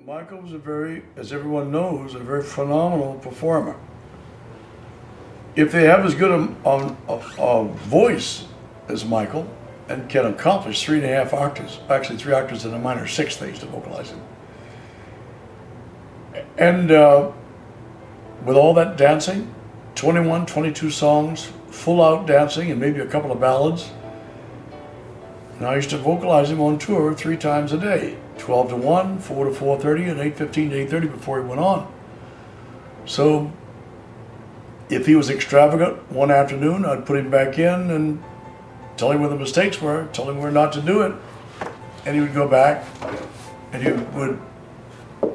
Michael was as everyone knows, a very phenomenal performer. If they have as good a voice as Michael and can accomplish 3.5 octaves, actually 3 octaves in a minor sixth they used to vocalize in. And with all that dancing, 21, 22 songs, full out dancing and maybe a couple of ballads. And I used to vocalize him on tour 3 times a day, 12 to 1, 4 to 4:30, and 8:15 to 8:30 before he went on. So if he was extravagant one afternoon, I'd put him back in and tell him where the mistakes were, tell him where not to do it, and he would go back and he would,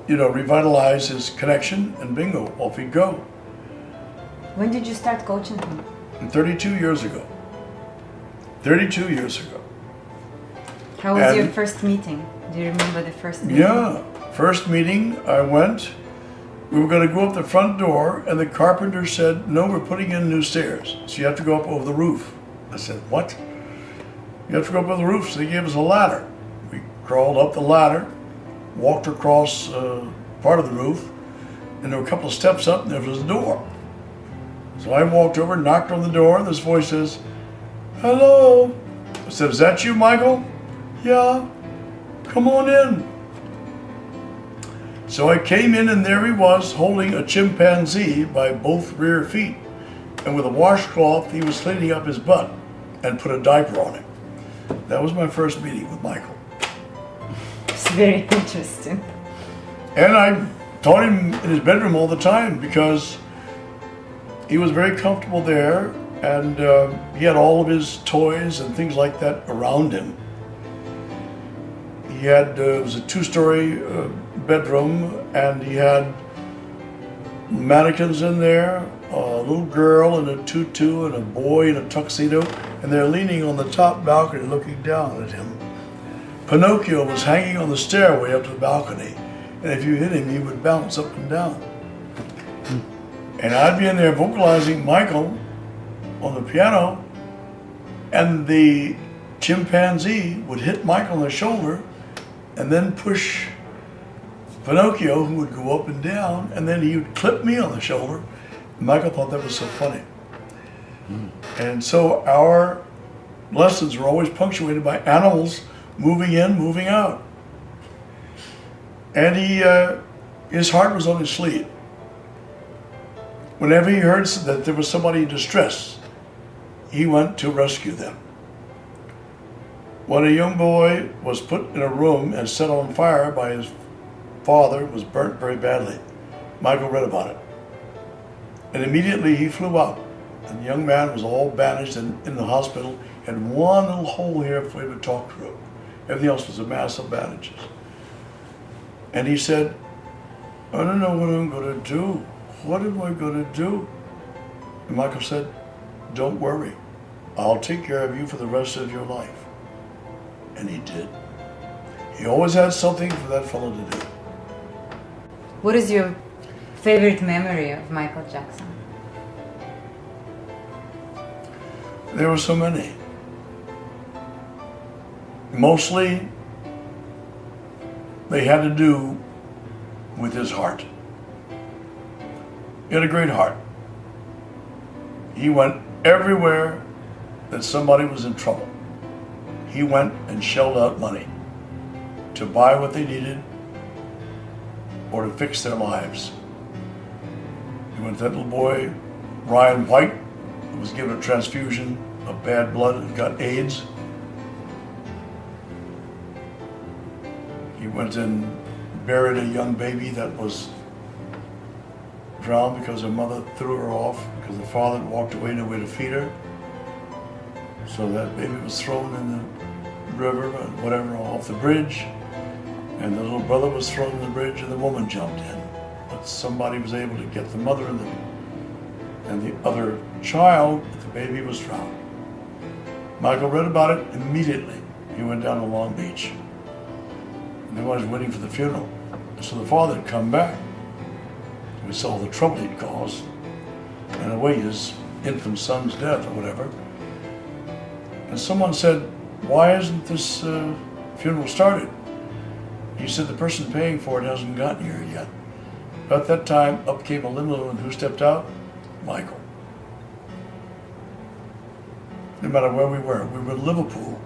revitalize his connection, and bingo, off he'd go. When did you start coaching him? 32 years ago. 32 years ago. How was your first meeting? Do you remember the first meeting? Yeah, first meeting I went, we were going to go up the front door and the carpenter said, no, we're putting in new stairs, so you have to go up over the roof. I said, what? You have to go up over the roof, so they gave us a ladder. We crawled up the ladder, walked across part of the roof, and there were a couple of steps up and there was a door. So I walked over, knocked on the door, and this voice says, hello. I said, is that you, Michael? Yeah, come on in. So I came in and there he was holding a chimpanzee by both rear feet. And with a washcloth, he was cleaning up his butt and put a diaper on him. That was my first meeting with Michael. It's very interesting. And I taught him in his bedroom all the time because he was very comfortable there and he had all of his toys and things like that around him. He had, it was a 2-story bedroom and he had mannequins in there, a little girl in a tutu and a boy in a tuxedo, and they're leaning on the top balcony looking down at him. Pinocchio was hanging on the stairway up to the balcony, and if you hit him, he would bounce up and down. And I'd be in there vocalizing Michael on the piano, and the chimpanzee would hit Michael on the shoulder and then push Pinocchio, who would go up and down, and then he would clip me on the shoulder. Michael thought that was so funny. And so our lessons were always punctuated by animals moving in, moving out. And his heart was on his sleeve. Whenever he heard that there was somebody in distress, he went to rescue them. When a young boy was put in a room and set on fire by his father, was burnt very badly, Michael read about it. And immediately he flew out. And the young man was all bandaged and in the hospital, had one little hole here for him to talk through. Everything else was a mass of bandages. And he said, I don't know what I'm going to do. What am I going to do? And Michael said, don't worry. I'll take care of you for the rest of your life. And he did. He always had something for that fellow to do. What is your favorite memory of Michael Jackson? There were so many. Mostly, they had to do with his heart. He had a great heart. He went everywhere that somebody was in trouble. He went and shelled out money to buy what they needed or to fix their lives. He went to that little boy, Ryan White, who was given a transfusion of bad blood and got AIDS. He went and buried a young baby that was drowned because her mother threw her off because the father had walked away, no way to feed her. So that baby was thrown in the river, or whatever, off the bridge. And the little brother was thrown in the bridge and the woman jumped in. But somebody was able to get the mother and the other child, but the baby was drowned. Michael read about it immediately. He went down to Long Beach. And they was waiting for the funeral. So the father had come back. We saw the trouble he'd caused. And in a way, his infant son's death or whatever. And someone said, why isn't this funeral started? He said the person paying for it hasn't gotten here yet. About that time, up came a limo, and who stepped out? Michael. No matter where we were in Liverpool.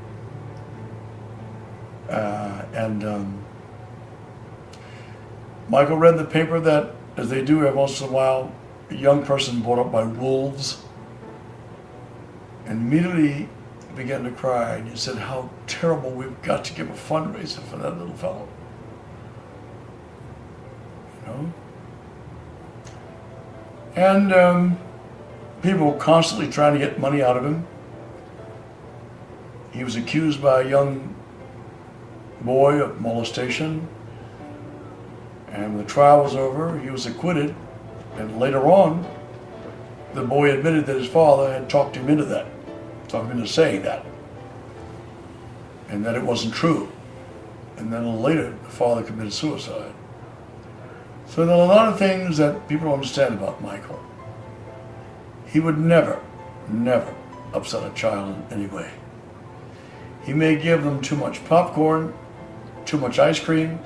Michael read in the paper that, as they do every once in a while, a young person brought up by wolves, and immediately began to cry, and he said how terrible, we've got to give a fundraiser for that little fellow. You know? And people were constantly trying to get money out of him. He was accused by a young boy of molestation, and when the trial was over, he was acquitted, and later on, the boy admitted that his father had talked him into that, talked him into saying that, and that it wasn't true. And then later, the father committed suicide. So there are a lot of things that people don't understand about Michael. He would never, never upset a child in any way. He may give them too much popcorn, too much ice cream.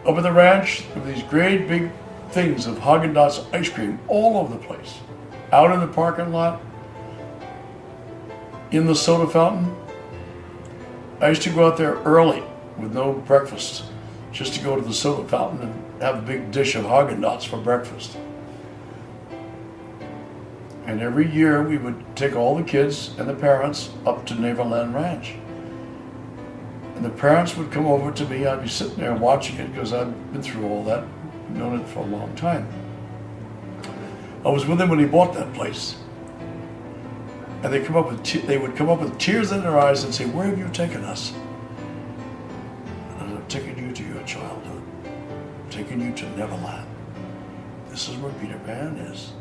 Up at the ranch, there were these great big things of Haagen-Dazs ice cream all over the place. Out in the parking lot, in the soda fountain. I used to go out there early with no breakfast, just to go to the soda fountain and have a big dish of Haagen-Dazs for breakfast. And every year we would take all the kids and the parents up to Neverland Ranch. And the parents would come over to me. I'd be sitting there watching it because I'd been through all that, known it for a long time. I was with him when he bought that place. And they would come up with tears in their eyes and say, "Where have you taken us?" And I've taken you to your childhood. I've taken you to Neverland. This is where Peter Pan is.